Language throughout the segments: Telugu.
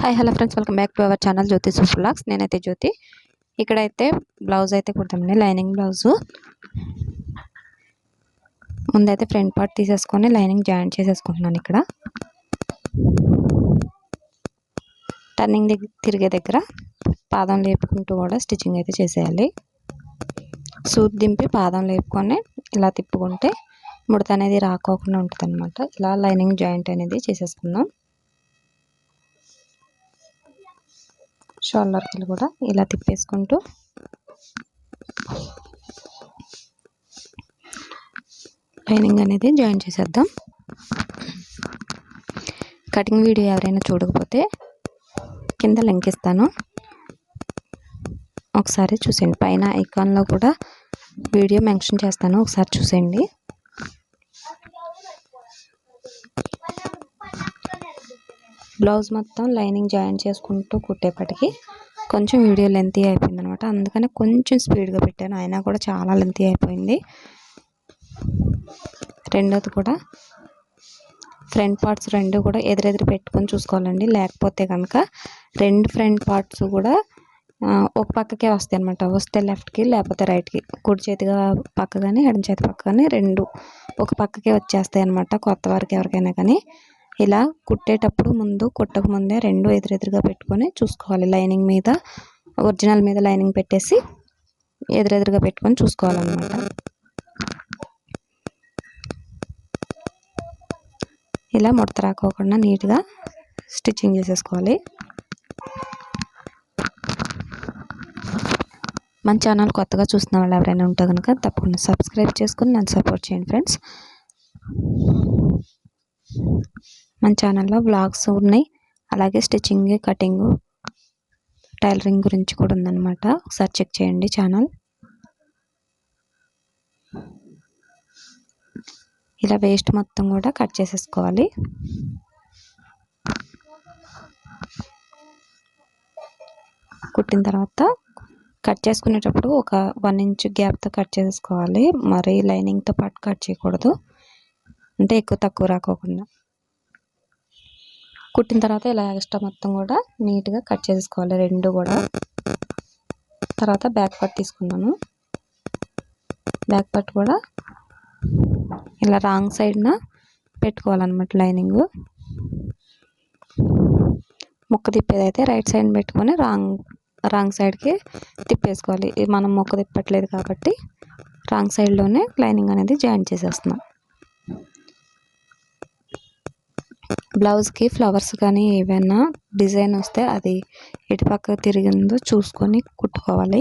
Hi hello friends, welcome back to our channel Jyothi super vlogs. నేనైతే జ్యోతి. ఇక్కడైతే బ్లౌజ్ అయితే కుడతామండి, లైనింగ్ బ్లౌజు. ముందైతే ఫ్రంట్ పార్ట్ తీసేసుకొని లైనింగ్ జాయింట్ చేసేసుకుంటున్నాను. ఇక్కడ టర్నింగ్ తిరిగే దగ్గర పాదం లేపుకుంటూ కూడా స్టిచ్చింగ్ అయితే చేసేయాలి. సూట్ దింపి పాదం లేపుకొని ఇలా తిప్పుకుంటే ముడత అనేది రాకోకుండా ఉంటుంది అనమాట. ఇలా లైనింగ్ జాయింట్ అనేది చేసేసుకుందాం. షోల్డర్కి కూడా ఇలా తిప్పేసుకుంటూ లైనింగ్ అనేది జాయిన్ చేసేద్దాం. కటింగ్ వీడియో ఎవరైనా చూడకపోతే కింద లింక్ ఇస్తాను, ఒకసారి చూసేయండి. పైన ఐకాన్లో కూడా వీడియో మెన్షన్ చేస్తాను, ఒకసారి చూసేయండి. బ్లౌజ్ మొత్తం లైనింగ్ జాయిన్ చేసుకుంటూ కుట్టేపటికి కొంచెం వీడియో లెంతీ అయిపోయింది అనమాట. అందుకని కొంచెం స్పీడ్గా పెట్టాను, అయినా కూడా చాలా లెంతీ అయిపోయింది. రెండోది కూడా ఫ్రంట్ పార్ట్స్ రెండు కూడా ఎదురెదురు పెట్టుకొని చూసుకోవాలండి. లేకపోతే కనుక రెండు ఫ్రంట్ పార్ట్స్ కూడా ఒక పక్కకే వస్తాయి అనమాట. వస్తే లెఫ్ట్కి లేకపోతే రైట్కి, కుడి చేతిగా పక్క కానీ ఎడమ చేతి పక్క కానీ రెండు ఒక పక్కకే వచ్చేస్తాయి అనమాట. కొత్త వారికి ఎవరికైనా కానీ ఇలా కుట్టేటప్పుడు ముందు కుట్టక ముందే రెండు ఎదురెదురుగా పెట్టుకొని చూసుకోవాలి. లైనింగ్ మీద ఒరిజినల్ మీద లైనింగ్ పెట్టేసి ఎదురెదురుగా పెట్టుకొని చూసుకోవాలన్నమాట. ఇలా ముడత రాకోకుండా నీట్గా స్టిచ్చింగ్ చేసేసుకోవాలి. మన ఛానల్ కొత్తగా చూస్తున్న వాళ్ళు ఎవరైనా ఉంటే కనుక తప్పకుండా సబ్స్క్రైబ్ చేసుకుని నన్ను సపోర్ట్ చేయండి ఫ్రెండ్స్. మన ఛానల్లో వ్లాగ్స్ ఉన్నాయి, అలాగే స్టిచ్చింగ్, కటింగ్, టైలరింగ్ గురించి కూడా ఉందన్నమాట. ఒకసారి చెక్ చేయండి ఛానల్. ఇలా వేస్ట్ మొత్తం కూడా కట్ చేసేసుకోవాలి. కుట్టిన తర్వాత కట్ చేసుకునేటప్పుడు ఒక 1 ఇంచ్ గ్యాప్తో కట్ చేసుకోవాలి. మరి లైనింగ్తో పాటు కట్ చేయకూడదు, అంటే ఎక్కువ తక్కువ రాకోకుండా. కుట్టిన తర్వాత ఇలా ఎక్స్ట్రా మొత్తం కూడా నీట్గా కట్ చేసుకోవాలి రెండు కూడా. తర్వాత బ్యాక్ పార్ట్ తీసుకున్నాను. బ్యాక్ పార్ట్ కూడా ఇలా రాంగ్ సైడ్న పెట్టుకోవాలన్నమాట. లైనింగ్ ముక్క తిప్పేదైతే రైట్ సైడ్ పెట్టుకొని రాంగ్ సైడ్కి తిప్పేసుకోవాలి. మనం మొక్క తిప్పట్లేదు కాబట్టి రాంగ్ సైడ్లోనే లైనింగ్ అనేది జాయిన్ చేసేస్తున్నాం. బ్లౌజ్కి ఫ్లవర్స్ కానీ ఏవైనా డిజైన్ వస్తే అది ఎటు పక్క తిరిగిందో చూసుకొని కుట్టుకోవాలి.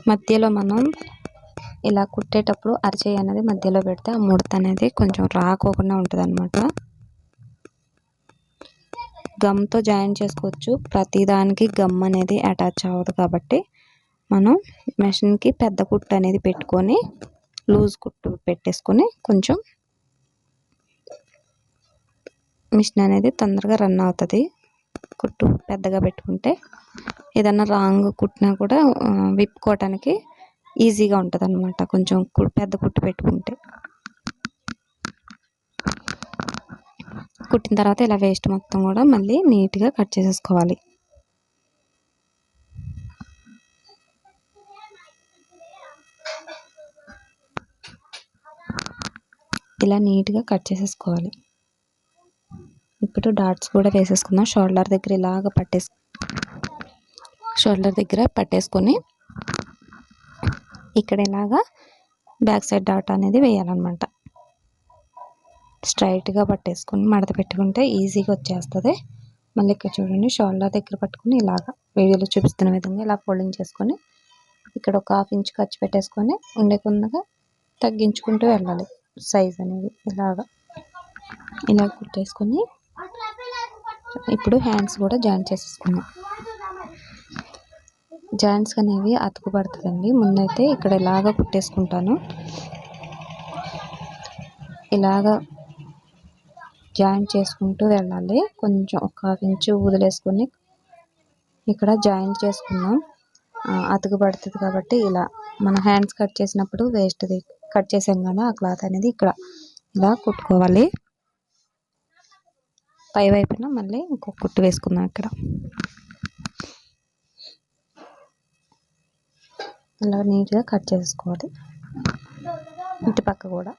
మధ్యలో మనం ఇలా కుట్టేటప్పుడు అరచేయి అనేది మధ్యలో పెడితే ఆ ముడత అనేది కొంచెం రాకోకుండా ఉంటుంది అనమాట. గమ్తో జాయిన్ చేసుకోవచ్చు, ప్రతిదానికి గమ్ అనేది అటాచ్ అవ్వదు కాబట్టి మనం మెషిన్కి పెద్ద కుట్టు అనేది పెట్టుకొని లూజ్ కుట్టు పెట్టేసుకొని కొంచెం మిషన్ అనేది తొందరగా రన్ అవుతుంది. కుట్టు పెద్దగా పెట్టుకుంటే ఏదన్నా రాంగ్ కుట్టినా కూడా విప్పుకోవటానికి ఈజీగా ఉంటుంది అనమాట, కొంచెం పెద్ద కుట్టు పెట్టుకుంటే. కుట్టిన తర్వాత ఇలా వేస్ట్ మొత్తం కూడా మళ్ళీ నీట్గా కట్ చేసేసుకోవాలి. ఇలా నీట్గా కట్ చేసేసుకోవాలి. ఇప్పుడు డాట్స్ కూడా వేసేసుకుందాం. షోల్డర్ దగ్గర పట్టేసుకొని ఇక్కడ ఇలాగా బ్యాక్ సైడ్ డాట్ అనేది వేయాలన్నమాట. స్ట్రైట్గా పట్టేసుకొని మడత పెట్టుకుంటే ఈజీగా వచ్చేస్తుంది. మళ్ళీ ఇక్కడ చూడండి, షోల్డర్ దగ్గర పట్టుకుని ఇలాగా వీడియోలో చూపిస్తున్న విధంగా ఇలా ఫోల్డింగ్ చేసుకొని ఇక్కడ ఒక 1/2 ఇంచ్ ఖర్చు పెట్టేసుకొని ఉండే కొన్నగా తగ్గించుకుంటూ వెళ్ళాలి సైజ్ అనేది. ఇలా కుట్టేసుకొని ఇప్పుడు హ్యాండ్స్ కూడా జాయిన్ చేసేసుకున్నాం. జాయింట్స్ అనేవి అతుకు పడుతుందండి. ముందైతే ఇక్కడ ఇలాగ కుట్టేసుకుంటాను. ఇలాగ జాయింట్ చేసుకుంటూ వెళ్ళాలి. కొంచెం ఒక 1/2 ఇంచ్ వదిలేసుకొని ఇక్కడ జాయింట్ చేసుకున్నాం. అతుకు పడుతుంది కాబట్టి ఇలా మన హ్యాండ్స్ కట్ చేసినప్పుడు వేస్ట్ది కట్ చేసాం కదా, ఆ క్లాత్ అనేది ఇక్కడ ఇలా కుట్టుకోవాలి. పై వైపున మళ్ళీ ఇంకొక కుట్టు వేసుకుందాం. ఇక్కడ ఇలా నీట్గా కట్ చేసుకోవాలి. ఇటు పక్క కూడా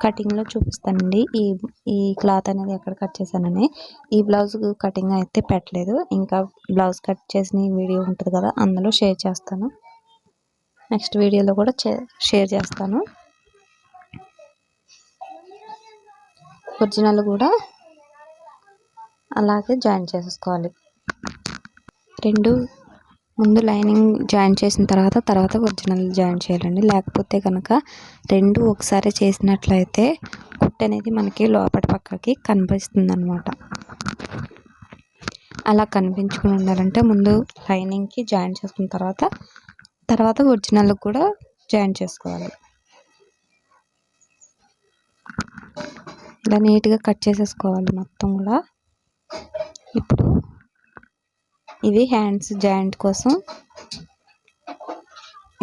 కటింగ్లో చూపిస్తానండి ఈ క్లాత్ అనేది ఎక్కడ కట్ చేశానని. ఈ బ్లౌజ్ కటింగ్ అయితే పెట్టలేదు, ఇంకా బ్లౌజ్ కట్ చేసిన వీడియో ఉంటుంది కదా, అందులో షేర్ చేస్తాను. నెక్స్ట్ వీడియోలో కూడా షేర్ చేస్తాను. ఒరిజినల్ కూడా అలాగే జాయిన్ చేసేసుకోవాలి. రెండు ముందు లైనింగ్ జాయిన్ చేసిన తర్వాత ఒరిజినల్ జాయిన్ చేయాలండి. లేకపోతే కనుక రెండు ఒకసారి చేసినట్లయితే కుట్టు అనేది మనకి లోపల పక్కకి కనిపిస్తుంది అన్నమాట. అలా కనిపించుకుని ఉండాలంటే ముందు లైనింగ్కి జాయిన్ చేసుకున్న తర్వాత ఒరిజినల్ కూడా జాయిన్ చేసుకోవాలి. ఇలా నీట్గా కట్ చేసేసుకోవాలి మొత్తం కూడా. ఇప్పుడు ఇవి హ్యాండ్స్ జాయింట్ కోసం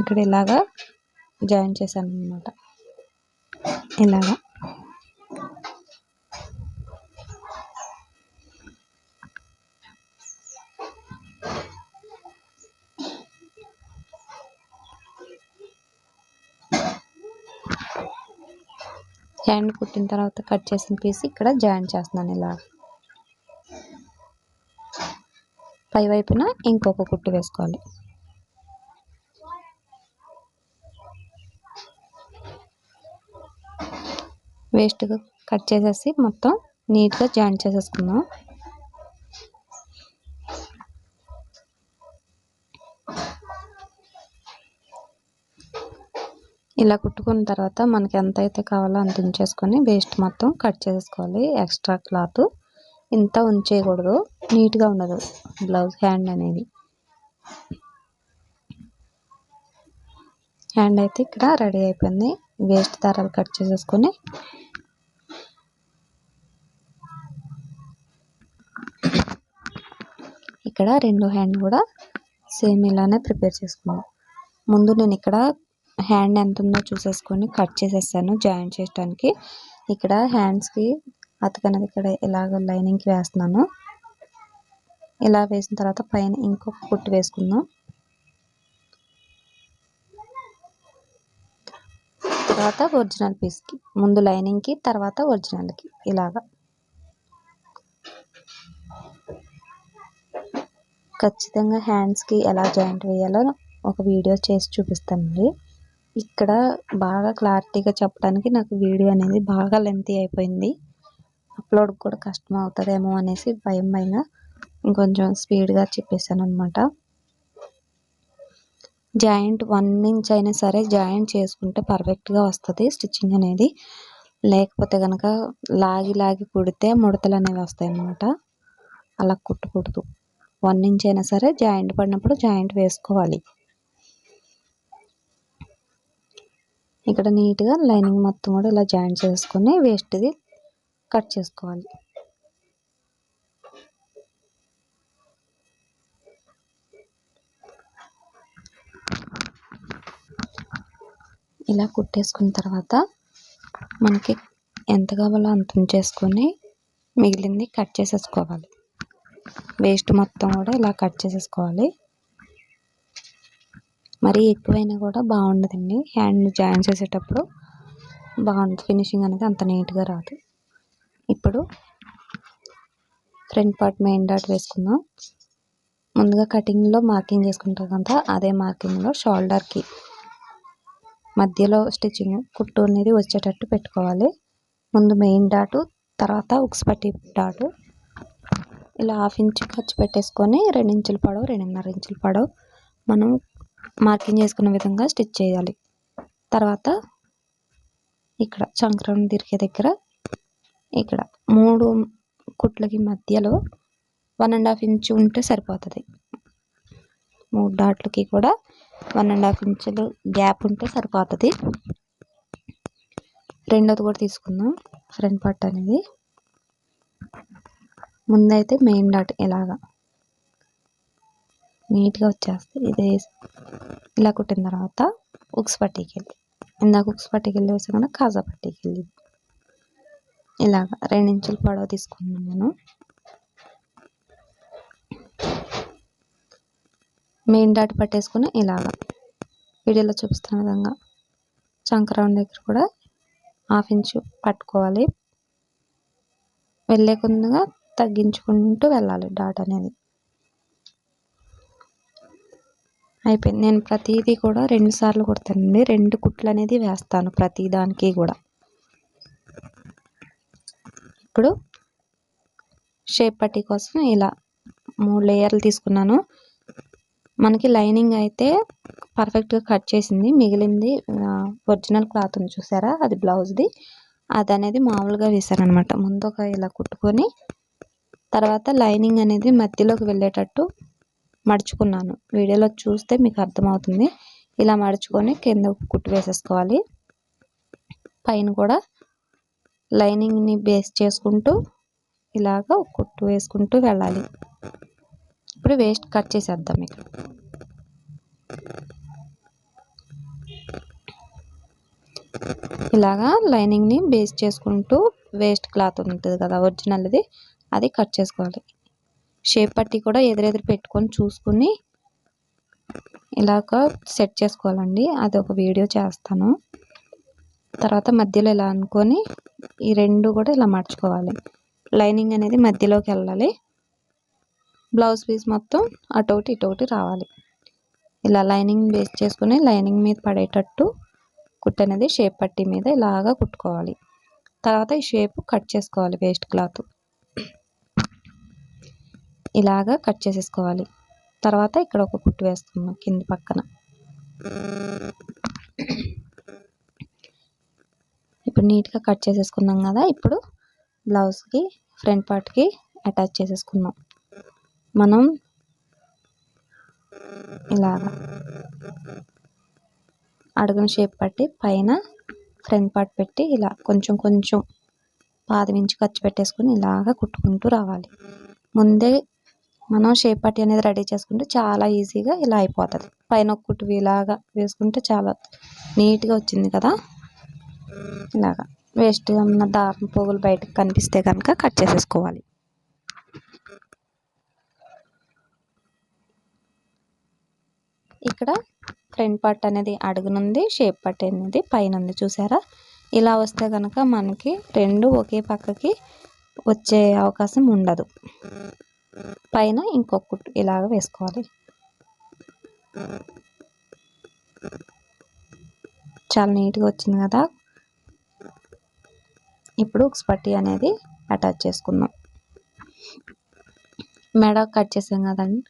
ఇక్కడ ఇలాగా జాయిన్ చేశాను అన్నమాట. ఇలాగా హ్యాండ్ కుట్టిన తర్వాత కట్ చేసిన పీస్ ఇక్కడ జాయిన్ చేస్తున్నాను. ఇలా పై వైపున ఇంకొక కుట్టు వేసుకోవాలి. వేస్ట్గా కట్ చేసేసి మొత్తం నీట్గా జాయిన్ చేసేసుకుందాం. ఇలా కుట్టుకున్న తర్వాత మనకి ఎంత అయితే కావాలో అంత ఉంచేసుకొని వేస్ట్ మొత్తం కట్ చేసేసుకోవాలి. ఎక్స్ట్రా క్లాత్ ఇంత ఉంచేయకూడదు, నీట్గా ఉండదు బ్లౌజ్ హ్యాండ్ అనేది. హ్యాండ్ అయితే ఇక్కడ రెడీ అయిపోయింది. వేస్ట్ దారాలు కట్ చేసేసుకొని ఇక్కడ రెండో హ్యాండ్ కూడా సేమ్ ఇలానే ప్రిపేర్ చేసుకున్నాను. ముందు నేను ఇక్కడ హ్యాండ్ ఎంత ఉందో చూసేసుకొని కట్ చేసేసాను జాయిన్ చేయడానికి. ఇక్కడ హ్యాండ్స్కి అతకనేది ఇక్కడ ఇలాగ లైనింగ్కి వేస్తున్నాను. ఇలా వేసిన తర్వాత పైన ఇంకొక కుట్టు వేసుకుందాం. తర్వాత ఒరిజినల్ పీస్కి, ముందు లైనింగ్కి తర్వాత ఒరిజినల్కి ఇలాగా ఖచ్చితంగా హ్యాండ్స్కి ఎలా జాయింట్ వేయాలో ఒక వీడియో చేసి చూపిస్తానండి. ఇక్కడ బాగా క్లారిటీగా చెప్పడానికి నాకు వీడియో అనేది బాగా లెంతీ అయిపోయింది. అప్లోడ్ కూడా కష్టం అవుతుందేమో అనేసి భయంగా ఇంకొంచెం స్పీడ్గా చెప్పేశాను అనమాట. జాయింట్ 1 ఇంచ్ అయినా సరే జాయింట్ చేసుకుంటే పర్ఫెక్ట్గా వస్తుంది స్టిచ్చింగ్ అనేది. లేకపోతే కనుక లాగి కుడితే ముడతలు అనేవి వస్తాయి అన్నమాట. అలా కుట్టకూడదు. 1 ఇంచ్ అయినా సరే జాయింట్ పడినప్పుడు జాయింట్ వేసుకోవాలి. ఇక్కడ నీట్గా లైనింగ్ మొత్తం కూడా ఇలా జాయిన్ చేసుకొని వేస్ట్ది కట్ చేసుకోవాలి. ఇలా కుట్టేసుకున్న తర్వాత మనకి ఎంత కావాలో అంత ఉంచేసుకొని మిగిలింది కట్ చేసేసుకోవాలి. వేస్ట్ మొత్తం కూడా ఇలా కట్ చేసేసుకోవాలి. మరీ ఎక్కువైనా కూడా బాగుండదండి. హ్యాండ్ జాయిన్ చేసేటప్పుడు బాగుంటుంది, ఫినిషింగ్ అనేది అంత నీట్గా రాదు. ఇప్పుడు ఫ్రంట్ పార్ట్ మెయిన్ డాట్ వేసుకుందాం. ముందుగా కటింగ్లో మార్కింగ్ చేసుకుంటాం కదా, అదే మార్కింగ్లో షోల్డర్కి మధ్యలో స్టిచ్చింగ్ కుట్టు అనేది వచ్చేటట్టు పెట్టుకోవాలి. ముందు మెయిన్ డాటు, తర్వాత ఉక్స్ పట్టి డాటు ఇలా 1/2 ఇంచ్ ఖర్చు పెట్టేసుకొని 2 ఇంచుల పొడవు 2.5 ఇంచుల పొడవు మనం మార్కింగ్ చేసుకున్న విధంగా స్టిచ్ చేయాలి. తర్వాత ఇక్కడ చంక్రం తిరిగే దగ్గర ఇక్కడ 3 కుట్లకి మధ్యలో 1.5 ఇంచు ఉంటే సరిపోతుంది. 3 డాట్లకి కూడా 1.5 ఇంచులు గ్యాప్ ఉంటే సరిపోతుంది. రెండోది కూడా తీసుకుందాం. ఫ్రంట్ పార్ట్ అనేది ముందైతే మెయిన్ డాట్ ఇలాగా నీట్గా వచ్చేస్తుంది. ఇది ఇలా కుట్టిన తర్వాత ఉక్స్ పట్టీకి వెళ్ళి, ఇందాక ఉక్స్ పట్టీకి వెళ్ళి వేసాను కదా, కాజా పట్టీకి వెళ్ళి ఇలాగ 2 ఇంచుల పొడవు తీసుకున్నాను నేను. మెయిన్ డాట్ పట్టేసుకుని ఇలాగ వీడియోలో చూపిస్తున్న విధంగా చంక రౌండ్ దగ్గర కూడా 1/2 ఇంచు పట్టుకోవాలి. వెళ్ళే కొద్దిగా తగ్గించుకుంటూ వెళ్ళాలి డాట్ అనేది. అయిపోయింది. నేను ప్రతిదీ కూడా 2 సార్లు కుడతానండి. 2 కుట్లు అనేది వేస్తాను ప్రతి దానికి కూడా. ఇప్పుడు షేప్ పట్టీ కోసం ఇలా 3 లేయర్లు తీసుకున్నాను. మనకి లైనింగ్ అయితే పర్ఫెక్ట్గా కట్ చేసింది. మిగిలింది ఒరిజినల్ క్లాత్ ఉంది చూసారా, అది బ్లౌజ్ది. అది అనేది మామూలుగా వేసాను అనమాట. ముందు ఒక ఇలా కుట్టుకొని తర్వాత లైనింగ్ అనేది మధ్యలోకి వెళ్ళేటట్టు మడుచుకున్నాను. వీడియోలో చూస్తే మీకు అర్థమవుతుంది. ఇలా మడుచుకొని కింద కుట్టు వేసేసుకోవాలి. పైన కూడా లైనింగ్ని బేస్ చేసుకుంటూ ఇలాగ కుట్టు వేసుకుంటూ వెళ్ళాలి. ఇప్పుడు వేస్ట్ కట్ చేసేద్దాం. ఇక్కడ ఇలాగా లైనింగ్ని బేస్ చేసుకుంటూ వేస్ట్ క్లాత్ ఉంటుంది కదా ఒరిజినల్ది, అది కట్ చేసుకోవాలి. షేప్ పట్టీ కూడా ఎదురెదురు పెట్టుకొని చూసుకుని ఇలాగ సెట్ చేసుకోవాలండి. అది ఒక వీడియో చేస్తాను. తర్వాత మధ్యలో ఇలా అనుకొని ఈ 2 కూడా ఇలా మర్చుకోవాలి. లైనింగ్ అనేది మధ్యలోకి వెళ్ళాలి. బ్లౌజ్ పీస్ మొత్తం అటొకటి ఇటొకటి రావాలి. ఇలా లైనింగ్ బేస్ చేసుకుని లైనింగ్ మీద పడేటట్టు కుట్టు అనేది షేప్ పట్టీ మీద ఇలాగా కుట్టుకోవాలి. తర్వాత ఈ షేప్ కట్ చేసుకోవాలి. వేస్ట్ క్లాత్ ఇలాగా కట్ చేసేసుకోవాలి. తర్వాత ఇక్కడ ఒక కుట్టు వేసుకున్నాం కింది పక్కన. ఇప్పుడు నీట్గా కట్ చేసేసుకున్నాం కదా. ఇప్పుడు బ్లౌజ్కి ఫ్రంట్ పార్ట్కి అటాచ్ చేసేసుకున్నాం. మనం ఇలాగా అడుగున షేప్ పట్టి పైన ఫ్రంట్ పార్ట్ పెట్టి ఇలా కొంచెం కొంచెం 1/2 ఇంచు ఖర్చు పెట్టేసుకుని ఇలాగా కుట్టుకుంటూ రావాలి. ముందే మనం షేప్ పట్టీ అనేది రెడీ చేసుకుంటే చాలా ఈజీగా ఇలా అయిపోతుంది. పైన ఒక కుట్టు ఇలాగా వేసుకుంటే చాలా నీట్గా వచ్చింది కదా. ఇలాగా వేస్ట్ ఉన్న దారం పోగులు బయటకు కనిపిస్తే కనుక కట్ చేసేసుకోవాలి. ఇక్కడ ఫ్రంట్ పార్ట్ అనేది అడుగునుంది, షేప్ పట్టీ అనేది పైన ఉంది చూసారా. ఇలా వస్తే కనుక మనకి 2 ఒకే పక్కకి వచ్చే అవకాశం ఉండదు. పైన ఇంకొక కుట్టు ఇలాగ వేసుకోవాలి. చాలా నీట్గా వచ్చింది కదా. ఇప్పుడు ఉక్స్ పట్టీ అనేది అటాచ్ చేసుకుందాం. మెడ కట్ చేసాం కదండి,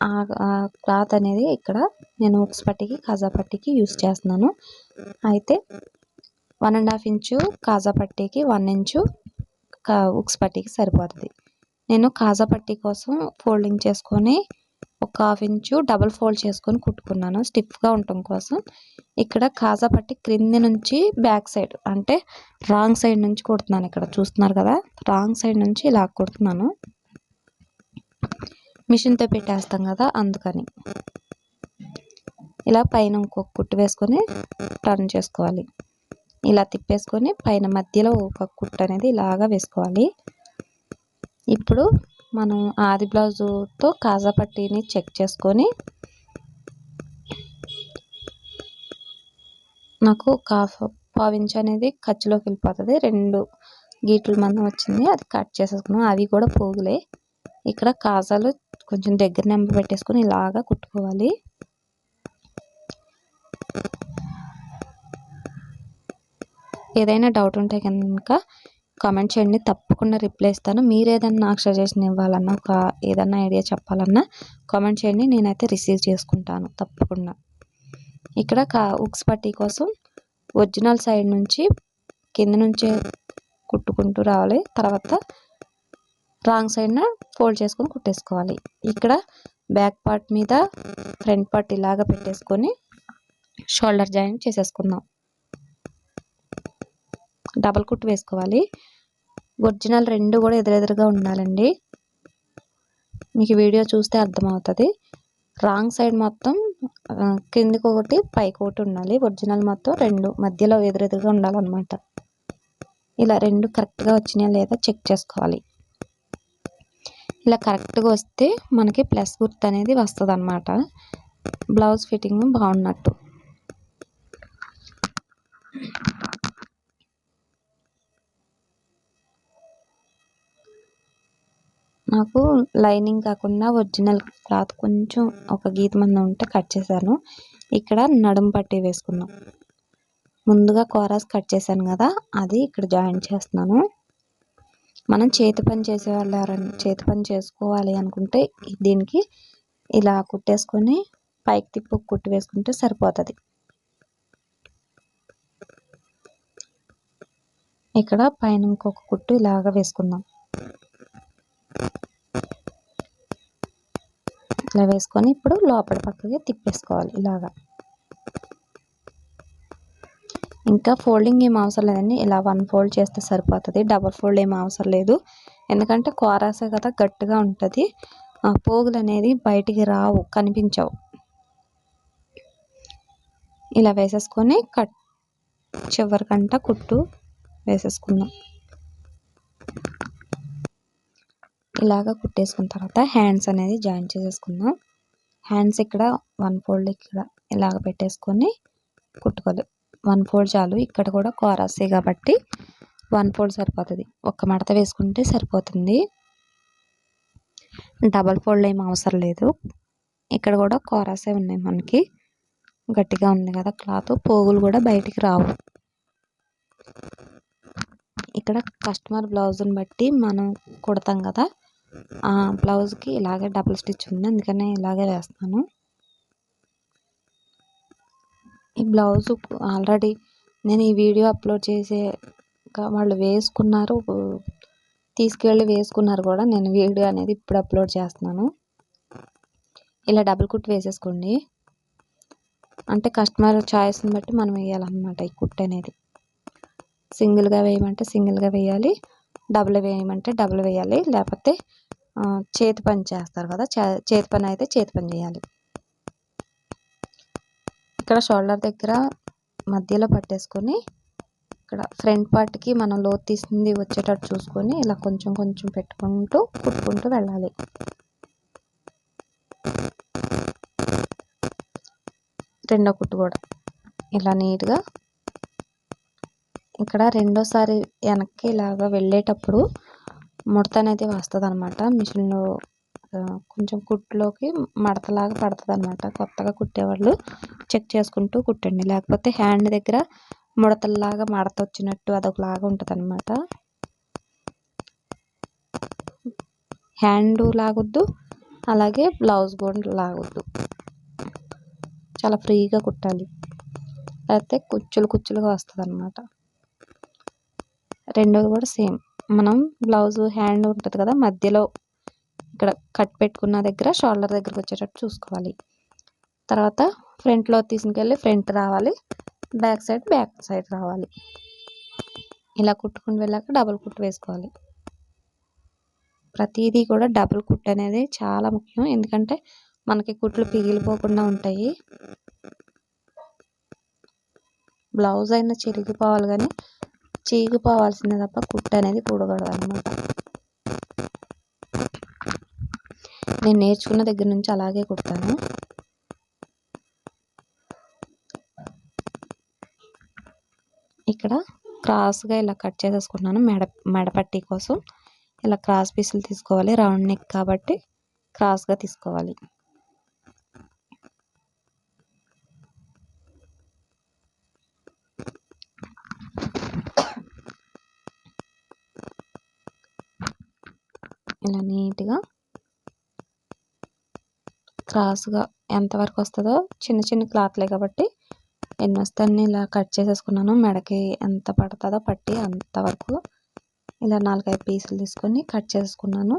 ఆ క్లాత్ అనేది ఇక్కడ నేను ఉక్స్ పట్టీకి కాజా పట్టీకి యూస్ చేస్తున్నాను. అయితే 1.5 ఇంచు కాజా పట్టీకి 1 ఇంచు ఉక్స్ పట్టీకి సరిపోతుంది. నేను కాజా పట్టీ కోసం ఫోల్డింగ్ చేసుకొని ఒక 1/2 ఇంచు డబుల్ ఫోల్డ్ చేసుకొని కుట్టుకున్నాను స్టిఫ్గా ఉండటం కోసం. ఇక్కడ కాజా పట్టీ క్రింది నుంచి బ్యాక్ సైడ్ అంటే రాంగ్ సైడ్ నుంచి కుడుతున్నాను. ఇక్కడ చూస్తున్నారు కదా, రాంగ్ సైడ్ నుంచి ఇలా కుడుతున్నాను. మిషన్తో పెట్టేస్తాం కదా, అందుకని ఇలా పైన ఇంకొక కుట్టు వేసుకొని టర్న్ చేసుకోవాలి. ఇలా తిప్పేసుకొని పైన మధ్యలో ఒక కుట్టు అనేది ఇలాగా వేసుకోవాలి. ఇప్పుడు మనం ఆది బ్లౌజుతో కాజా పట్టీని చెక్ చేసుకొని నాకు ఒక 1/2 ఇంచ్ అనేది ఖర్చులోకి వెళ్ళిపోతుంది. 2 గీట్ల మందం వచ్చింది, అది కట్ చేసేసుకున్నాం. అవి కూడా పోగులే. ఇక్కడ కాజాలు కొంచెం దగ్గర నెంబర్ పెట్టేసుకొని ఇలాగా కుట్టుకోవాలి. ఏదైనా డౌట్ ఉంటే కనుక కామెంట్ చేయండి, తప్పకుండా రిప్లై ఇస్తాను. మీరు ఏదన్నా నాకు సజెషన్ ఇవ్వాలన్నా ఏదన్నా ఐడియా చెప్పాలన్నా కామెంట్ చేయండి, నేనైతే రిసీవ్ చేసుకుంటాను తప్పకుండా. ఇక్కడ ఉక్స్ పట్టీ కోసం ఒరిజినల్ సైడ్ నుంచి కింద నుంచే కుట్టుకుంటూ రావాలి. తర్వాత రాంగ్ సైడ్న ఫోల్డ్ చేసుకొని కుట్టేసుకోవాలి. ఇక్కడ బ్యాక్ పార్ట్ మీద ఫ్రంట్ పార్ట్ ఇలాగా పెట్టేసుకొని షోల్డర్ జాయింట్ చేసేసుకుందాం. డబల్ కుట్టు వేసుకోవాలి. ఒరిజినల్ 2 కూడా ఎదురెదురుగా ఉండాలండి. మీకు వీడియో చూస్తే అర్థమవుతుంది. రాంగ్ సైడ్ మొత్తం కిందికి ఒకటి పైకి ఒకటి ఉండాలి. ఒరిజినల్ మొత్తం రెండు మధ్యలో ఎదురెదురుగా ఉండాలన్నమాట. ఇలా రెండు కరెక్ట్గా వచ్చినాయా లేదా చెక్ చేసుకోవాలి. ఇలా కరెక్ట్గా వస్తే మనకి ప్లస్ గుర్తు అనేది వస్తుంది అన్నమాట. బ్లౌజ్ ఫిట్టింగ్ బాగున్నట్టు. నాకు లైనింగ్ కాకుండా ఒరిజినల్ క్లాత్ కొంచెం ఒక గీత మంది ఉంటే కట్ చేశాను. ఇక్కడ నడుము పట్టి వేసుకున్నాం. ముందుగా కోరాస్ కట్ చేశాను కదా, అది ఇక్కడ జాయిన్ చేస్తున్నాను. మనం చేతి పని చేసేవాళ్ళు ఎవరైనా చేతి పని చేసుకోవాలి అనుకుంటే దీనికి ఇలా కుట్టేసుకొని పైకి తిప్పి కుట్టు వేసుకుంటే సరిపోతుంది. ఇక్కడ పైన ఇంకొక కుట్టు ఇలాగ వేసుకుందాం. ఇలా వేసుకొని ఇప్పుడు లోపల పక్కకి తిప్పేసుకోవాలి ఇలాగా. ఇంకా ఫోల్డింగ్ ఏం అవసరం లేదండి, ఇలా 1 ఫోల్డ్ చేస్తే సరిపోతుంది. డబల్ ఫోల్డ్ ఏం అవసరం లేదు, ఎందుకంటే కోరాసే కదా గట్టిగా ఉంటుంది. పోగులు అనేది బయటికి రావు, కనిపించవు. ఇలా వేసేసుకొని చివరికంట కుట్టు వేసేసుకుందాం. ఇలాగ కుట్టేసుకున్న తర్వాత హ్యాండ్స్ అనేది జాయిన్ చేసేసుకుందాం. హ్యాండ్స్ ఇక్కడ 1 ఫోల్డ్ ఇక్కడ ఇలాగ పెట్టేసుకొని కుట్టుకోవాలి. 1 ఫోల్డ్ చాలు. ఇక్కడ కూడా కోరాసే కాబట్టి 1 ఫోల్డ్ సరిపోతుంది. ఒక్క మడత వేసుకుంటే సరిపోతుంది, డబల్ ఫోల్డ్ ఏం అవసరం లేదు. ఇక్కడ కూడా కోరాసే ఉన్నాయి, మనకి గట్టిగా ఉంది కదా క్లాత్, పోగులు కూడా బయటికి రావు. ఇక్కడ కస్టమర్ బ్లౌజ్ని బట్టి మనం కుడతాం కదా, ఆ బ్లౌజ్కి ఇలాగే డబుల్ స్టిచ్ ఉంది, అందుకనే ఇలాగే వేస్తాను. ఈ బ్లౌజ్ ఆల్రెడీ నేను ఈ వీడియో అప్లోడ్ చేసే వాళ్ళు వేసుకున్నారు, తీసుకెళ్ళి వేసుకున్నారు కూడా. నేను వీడియో అనేది ఇప్పుడు అప్లోడ్ చేస్తున్నాను. ఇలా డబుల్ కుట్టు వేసేసుకోండి, అంటే కస్టమర్ చాయిస్ని బట్టి మనం వేయాలన్నమాట. ఈ కుట్టు అనేది సింగిల్గా వేయమంటే సింగిల్గా వేయాలి, డబుల్ వేయమంటే డబుల్ వేయాలి, లేకపోతే చేతి పని చేస్తారు కదా, చేతి పని అయితే చేతి పని చేయాలి. ఇక్కడ షోల్డర్ దగ్గర మధ్యలో పట్టేసుకొని ఇక్కడ ఫ్రంట్ పార్ట్కి మనం లోతు తీసింది వచ్చేటట్టు చూసుకొని ఇలా కొంచెం కొంచెం పెట్టుకుంటూ కుట్టుకుంటూ వెళ్ళాలి. రెండో కుట్టు కూడా ఇలా నీట్గా ఇక్కడ రెండోసారి వెనక్కి ఇలాగా వెళ్ళేటప్పుడు ముడత అనేది వస్తుంది అనమాట. మిషన్లో కొంచెం కుట్టులోకి మడతలాగా పడుతుంది అనమాట. కొత్తగా కుట్టేవాళ్ళు చెక్ చేసుకుంటూ కుట్టండి, లేకపోతే హ్యాండ్ దగ్గర ముడతల్లాగా మడత వచ్చినట్టు అదొకలాగా ఉంటుంది అనమాట. హ్యాండ్ లాగొద్దు, అలాగే బ్లౌజ్ కూడా లాగొద్దు, చాలా ఫ్రీగా కుట్టాలి, లేకపోతే కుచ్చులుగా వస్తుంది అనమాట. రెండోది కూడా సేమ్, మనం బ్లౌజ్ హ్యాండ్ ఉంటుంది కదా, మధ్యలో ఇక్కడ కట్ పెట్టుకున్న దగ్గర షోల్డర్ దగ్గరకు వచ్చేటట్టు చూసుకోవాలి. తర్వాత ఫ్రంట్లో తీసుకెళ్ళి ఫ్రంట్ రావాలి, బ్యాక్ సైడ్ రావాలి. ఇలా కుట్టుకుని వెళ్ళాక డబుల్ కుట్టు వేసుకోవాలి. ప్రతిదీ కూడా డబుల్ కుట్టు అనేది చాలా ముఖ్యం, ఎందుకంటే మనకి కుట్లు పిగిలిపోకుండా ఉంటాయి. బ్లౌజ్ అయినా చిరిగిపోవాలి కానీ చీగిపోవాల్సిందే తప్ప కుట్టు అనేది కూడకూడదు అనమాట. నేను నేర్చుకున్న దగ్గర నుంచి అలాగే కుడతాను. ఇక్కడ క్రాస్గా ఇలా కట్ చేసేసుకున్నాను. మెడపట్టి కోసం ఇలా క్రాస్ పీసులు తీసుకోవాలి, రౌండ్ నెక్ కాబట్టి క్రాస్గా తీసుకోవాలి. ఇలా నీట్గా క్రాస్గా ఎంతవరకు వస్తుందో, చిన్న చిన్న క్లాత్లే కాబట్టి ఎన్ని వస్తాయని ఇలా కట్ చేసేసుకున్నాను. మెడకి ఎంత పడుతుందో పట్టి అంతవరకు ఇలా 4-5 పీసులు తీసుకొని కట్ చేసుకున్నాను.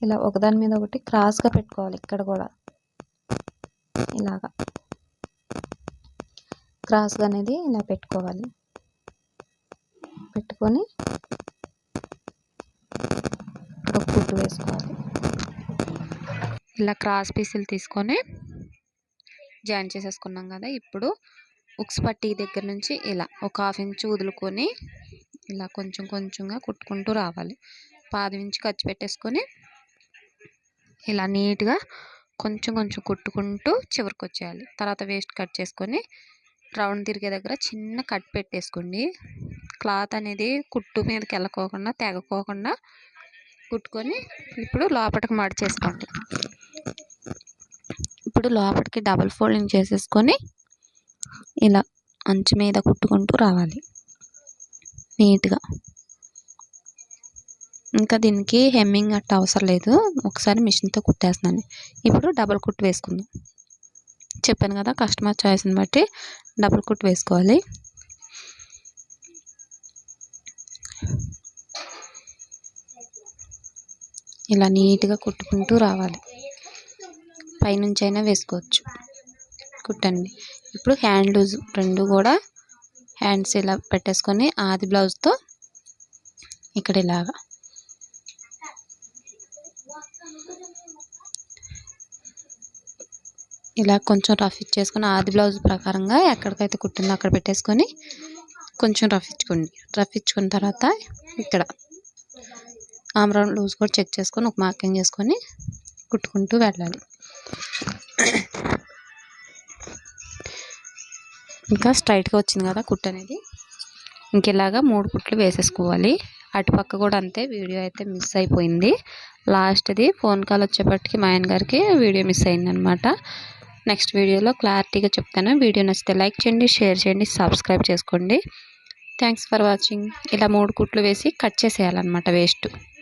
ఇలా ఒకదాని మీద ఒకటి క్రాస్గా పెట్టుకోవాలి. ఇక్కడ కూడా ఇలాగా క్రాస్గా అనేది ఇలా పెట్టుకోవాలి. పెట్టుకొని ఒక కుట్టు వేసుకోవాలి. ఇలా క్రాస్ పీసులు తీసుకొని జాయిన్ చేసేసుకున్నాం కదా. ఇప్పుడు ఉక్స్ పట్టీ దగ్గర నుంచి ఇలా ఒక 1/2 ఇంచు వదులుకొని ఇలా కొంచెం కొంచెంగా కుట్టుకుంటూ రావాలి. 1/2 ఇంచు ఖర్చు పెట్టేసుకొని ఇలా నీట్గా కొంచెం కొంచెం కుట్టుకుంటూ చివరికి వచ్చేయాలి. తర్వాత వేస్ట్ కట్ చేసుకొని రౌండ్ తిరిగే దగ్గర చిన్న కట్ పెట్టేసుకోండి. క్లాత్ అనేది కుట్టు మీదకి వెళ్ళకోకుండా తెగకోకుండా కుట్టుకొని ఇప్పుడు లోపలికి మడిచేసుకోండి. ఇప్పుడు లోపలికి డబల్ ఫోల్డింగ్ చేసేసుకొని ఇలా అంచు మీద కుట్టుకుంటూ రావాలి నీట్గా. ఇంకా దీనికి హెమ్మింగ్ అట్ట అవసరం లేదు, ఒకసారి మిషన్తో కుట్టేస్తున్నాను. ఇప్పుడు డబల్ కుట్టు వేసుకుందాం. చెప్పాను కదా కస్టమర్ చాయిస్ని బట్టి డబల్ కుట్టు వేసుకోవాలి. ఇలా నీట్గా కుట్టుకుంటూ రావాలి. పైనుంచి అయినా వేసుకోవచ్చు, కుట్టండి. ఇప్పుడు హ్యాండ్ లూజ్ రెండు కూడా హ్యాండ్స్ ఇలా పెట్టేసుకొని ఆది బ్లౌజ్తో ఇక్కడ ఇలాగా ఇలా కొంచెం రఫ్ ఇచ్చేసుకొని ఆది బ్లౌజ్ ప్రకారంగా ఎక్కడికైతే కుట్టిందో అక్కడ పెట్టేసుకొని కొంచెం రఫ్ ఇచ్చుకోండి. రఫ్ ఇచ్చుకున్న తర్వాత ఇక్కడ ఆమ్ రౌండ్ లూజ్ కూడా చెక్ చేసుకొని ఒక మార్కింగ్ చేసుకొని కుట్టుకుంటూ వెళ్ళాలి. ఇంకా స్ట్రైట్గా వచ్చింది కదా కుట్టు అనేది. ఇంకెలాగా 3 కుట్లు వేసేసుకోవాలి. అటుపక్క కూడా అంతే. వీడియో అయితే మిస్ అయిపోయింది. లాస్ట్ది ఫోన్ కాల్ వచ్చేపటికి మా ఆయన గారికి వీడియో మిస్ అయిందనమాట. నెక్స్ట్ వీడియోలో క్లారిటీగా చెప్తాను. వీడియో నచ్చితే లైక్ చేయండి, షేర్ చేయండి, సబ్స్క్రైబ్ చేసుకోండి. Thanks for watching. ఇలా 3 కుట్లు వేసి కట్ చేసేయాలన్నమాట వేస్ట్.